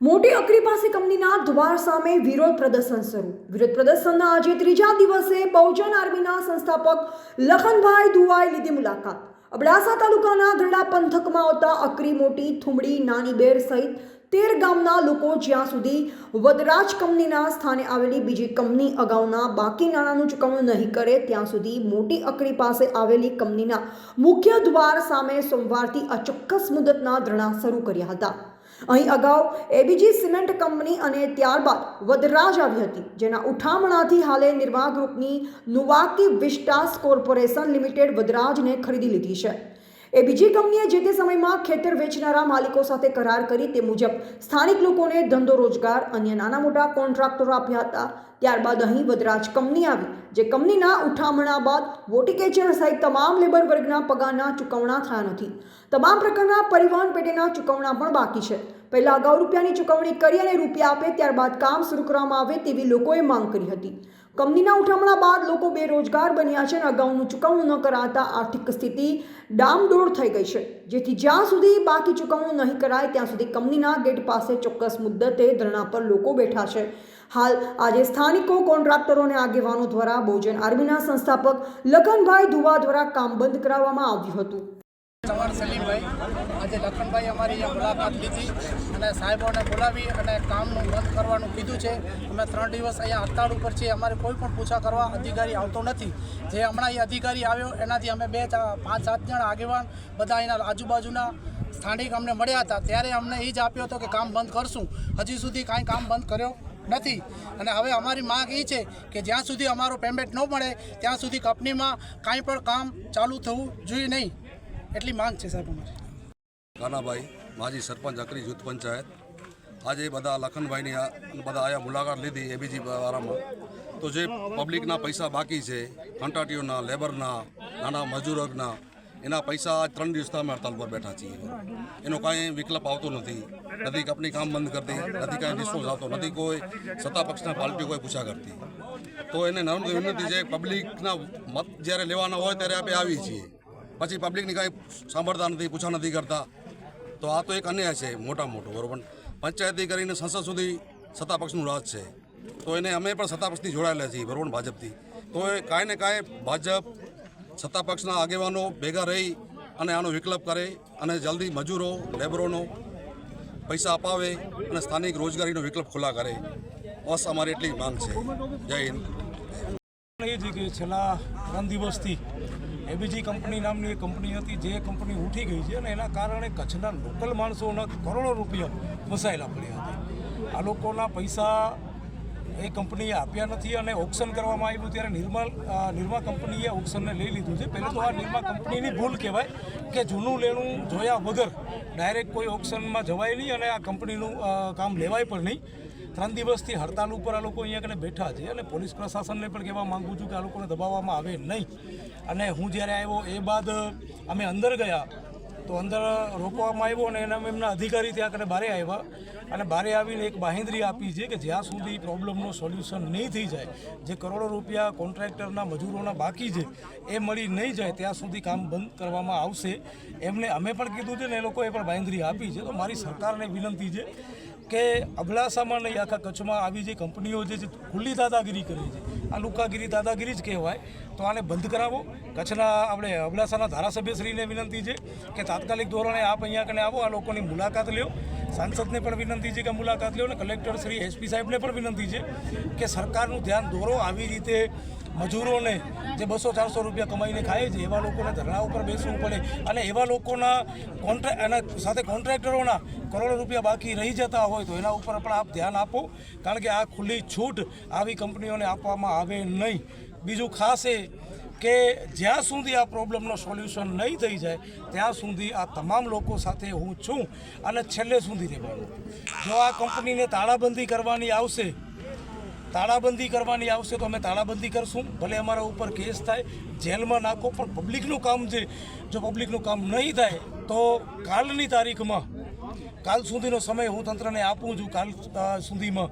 મોટી અકરી પાસે કંપનીના દ્વાર સામે વિરોધ પ્રદર્શન શરૂ. વિરોધ પ્રદર્શનના આજે ત્રીજા દિવસે બહુજન આર્મીના સંસ્થાપક લખનભાઈ દુવાએ લીધી મુલાકાત. અબડાસા તાલુકાના ધરડા પંથકમાં આવતા અકરી, મોટી, થુમડી, નાની બેર સહિત 13 ગામના લોકો જ્યાં સુધી વદરાજ કંપનીના સ્થાને આવેલી બીજી કંપની અગાઉના બાકી નાણાંનું ચૂકવણું નહીં કરે ત્યાં સુધી મોટી અકરી પાસે આવેલી કંપનીના મુખ્ય દ્વાર સામે સોમવારથી અચોક્કસ મુદતના ધરણા શરૂ કર્યા હતા. અહીં અગાઉ એબીજી સિમેન્ટ કંપની અને ત્યારબાદ વદરાજ આવી હતી, જેના ઉઠામણાથી હાલે નિર્મા ગ્રુપની નુવાકી વિસ્ટાસ કોર્પોરેશન લિમિટેડ વદરાજને ખરીદી લીધી છે. એબીજી કંપનીએ જે તે સમયમાં ખેતર વેચનારા માલિકો સાથે કરાર કરી તે મુજબ સ્થાનિક લોકોને ધંધો રોજગાર અન્ય નાના મોટા કોન્ટ્રાક્ટરો આપ્યા હતા. ત્યારબાદ અહીં વદરાજ કંપની આવી, જે કંપનીના ઉઠામણા બાદ વોટિકેચર સહિત તમામ લેબર વર્ગના પગારના ચૂકવણા થયા નથી. તમામ પ્રકારના પરિવહન પેટેના ચૂકવણા પણ બાકી છે. પહેલા અગાઉ રૂપિયાની ચૂકવણી કરી અને રૂપિયા આપે ત્યારબાદ કામ શરૂ કરવામાં આવે તેવી લોકોએ માંગ કરી હતી. કંપનીના ઉઠામણા બાદ લોકો બેરોજગાર બન્યા છે અને અગાઉનું ચૂકવણું ન કરાતા આર્થિક સ્થિતિ ડામડોળ થઈ ગઈ છે, જેથી જ્યાં સુધી બાકી ચૂકવણું નહીં કરાય ત્યાં સુધી કંપનીના ગેટ પાસે ચોક્કસ મુદ્દતે ધરણા પર લોકો બેઠા છે. હાલ આજે સ્થાનિકો, કોન્ટ્રાક્ટરો અને આગેવાનો દ્વારા બહુજન આર્મીના સંસ્થાપક લખનભાઈ દુવા દ્વારા કામ બંધ કરાવવામાં આવ્યું હતું. સવાર સલીમભાઈ આજે લખનભાઈ અમારી મુલાકાત લીધી અને સાહેબોને બોલાવી અને કામનું બંધ કરવાનું કીધું છે. અમે 3 દિવસ અહીંયા હડતાળ ઉપર છીએ. અમારે કોઈ પણ પૂછા કરવા અધિકારી આવતો નથી. જે હમણાં એ અધિકારી આવ્યો એનાથી અમે 5-7 જણ આગેવાન બધા અહીંના આજુબાજુના સ્થાનિક અમને મળ્યા હતા, ત્યારે અમને એ જ આપ્યો હતો કે કામ બંધ કરશું. હજી સુધી કાંઈ કામ બંધ કર્યો નથી. અને હવે અમારી માંગ એ છે કે જ્યાં સુધી અમારો પેમેન્ટ ન મળે ત્યાં સુધી કંપનીમાં કાંઈ પણ કામ ચાલુ થવું જોઈએ નહીં, એટલી માંગ છે સાહેબ અમારી. કાનાભાઈ, માજી સરપંચ અકરી જૂથ પંચાયત. આજે બધા લખનભાઈની બધા આયા મુલાકાત લીધી એબીજી વાળામાં. તો જે પબ્લિકના પૈસા બાકી છે, કંટ્રાટીઓના, લેબરના, નાના મજૂરોના, એના પૈસા આજ 3 દિવસથી અમે હડતાલ પર બેઠા છીએ. એનો કાંઈ વિકલ્પ આવતો નથી. નથી કંપની કામ બંધ કરતી, નથી કાંઈ રિસ્પોન્સ આવતો નથી. કોઈ સત્તા પક્ષના પાર્ટીઓ કોઈ પૂછા કરતી. તો એને નમ્ર વિનંતી છે, પબ્લિકના મત જ્યારે લેવાના હોય ત્યારે આપણે આવીએ છીએ, પછી પબ્લિકની કાંઈ સાંભળતા નથી, પૂછા નથી કરતા. તો આ તો એક અન્યાય છે મોટો, બરાબર. પંચાયતથી કરીને સંસદ સુધી સત્તા પક્ષનું રાજ છે. તો એને અમે પણ સત્તા પક્ષથી જોડાયેલા છીએ, બરાબર, ભાજપથી. તો એ કાંઈ ને કાંઈ ભાજપ સત્તા પક્ષના આગેવાનો ભેગા રહી અને આનો વિકલ્પ કરે અને જલ્દી મજૂરો, લેબરોનો પૈસા અપાવે અને સ્થાનિક રોજગારીનો વિકલ્પ ખુલ્લા કરે. બસ અમારી એટલી માંગ છે. જય હિન્દ. એ છે કે છેલ્લા 3 દિવસથી એબીજી કંપની નામની એક કંપની હતી, જે કંપની ઉઠી ગઈ છે અને એના કારણે કચ્છના લોકલ માણસોના કરોડો રૂપિયા ફસાયેલા પડ્યા હતા. આ લોકોના પૈસા એ કંપનીએ આપ્યા નથી અને ઓક્શન કરવામાં આવ્યું ત્યારે નિર્મા કંપનીએ ઓક્શનને લઈ લીધું છે. પહેલાં તો આ નિર્મા કંપનીની ભૂલ કહેવાય કે જૂનું લેણું જોયા વગર ડાયરેક્ટ કોઈ ઓક્શનમાં જવાય નહીં અને આ કંપનીનું કામ લેવાય પણ નહીં. 3 દિવસથી હડતાલ ઉપર આ લોકો અહીંયા કને બેઠા છે અને પોલીસ પ્રશાસનને પણ કહેવા માગું છું કે આ લોકોને દબાવવામાં આવે નહીં. અને હું જ્યારે આવ્યો એ બાદ અમે અંદર ગયા તો અંદર રોકવામાં આવ્યો અને એમના અધિકારી ત્યાં કને બહાર આવ્યા અને બહાર આવીને એક બાહેંધરી આપી છે કે જ્યાં સુધી પ્રોબ્લેમનું સોલ્યુશન નહીં થઈ જાય, જે કરોડો રૂપિયા કોન્ટ્રાક્ટરના, મજૂરોના બાકી છે એ મળી નહીં જાય ત્યાં સુધી કામ બંધ કરવામાં આવશે. એમને અમે પણ કીધું છે ને એ લોકોએ પણ બાહેંધરી આપી છે. તો મારી સરકારને વિનંતી છે કે અબડાસામાં નહીં, આખા કચ્છમાં આવી જે કંપનીઓ જે ખુલ્લી દાદાગીરી કરે છે, આ લુકાગીરી દાદાગીરી જ કહેવાય, તો આને બંધ કરાવો. કચ્છના આપણે અબડાસાના ધારાસભ્યશ્રીને વિનંતી છે કે તાત્કાલિક ધોરણે આપ અહીંયા કને આવો, આ લોકોની મુલાકાત લ્યો. સાંસદને પણ વિનંતી છે કે મુલાકાત લ્યો અને કલેક્ટર શ્રી એસપી સાહેબને પણ વિનંતી છે કે સરકારનું ધ્યાન દોરો. આવી રીતે મજૂરોને જે 200-400 રૂપિયા કમાઈને ખાય છે એવા લોકોને ધરણા ઉપર બેસવું પડે અને એવા લોકોના સાથે કોન્ટ્રાક્ટરોના કરોડો રૂપિયા બાકી રહી જતા હોય તો એના ઉપર પણ આપ ધ્યાન આપો, કારણ કે આ ખુલ્લી છૂટ આવી કંપનીઓને આપવામાં આવે નહીં. બીજું ખાસ એ કે જ્યાં સુધી આ પ્રોબ્લેમનો સોલ્યુશન નહીં થઈ જાય ત્યાં સુધી આ તમામ લોકો સાથે હું છું અને છેલ્લે સુધી રહેવાનું. જો આ કંપનીને તાળાબંધી કરવાની આવશે તો અમે તાળાબંધી કરશું. ભલે અમારા ઉપર કેસ થાય, જેલમાં નાખો, પણ પબ્લિકનું કામ છે. જો પબ્લિકનું કામ નહીં થાય તો કાલની તારીખમાં, કાલ સુધીનો સમય હું તંત્રને આપું છું. કાલ સુધીમાં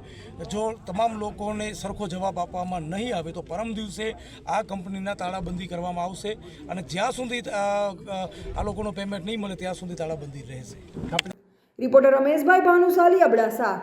જો તમામ લોકોને સરખો જવાબ આપવામાં નહીં આવે તો પરમ દિવસે આ કંપનીના તાળાબંધી કરવામાં આવશે અને જ્યાં સુધી આ લોકોનો પેમેન્ટ નહીં મળે ત્યાં સુધી તાળાબંધી રહેશે. રિપોર્ટર રમેશભાઈ ભાનુશાલી, અબડાસા.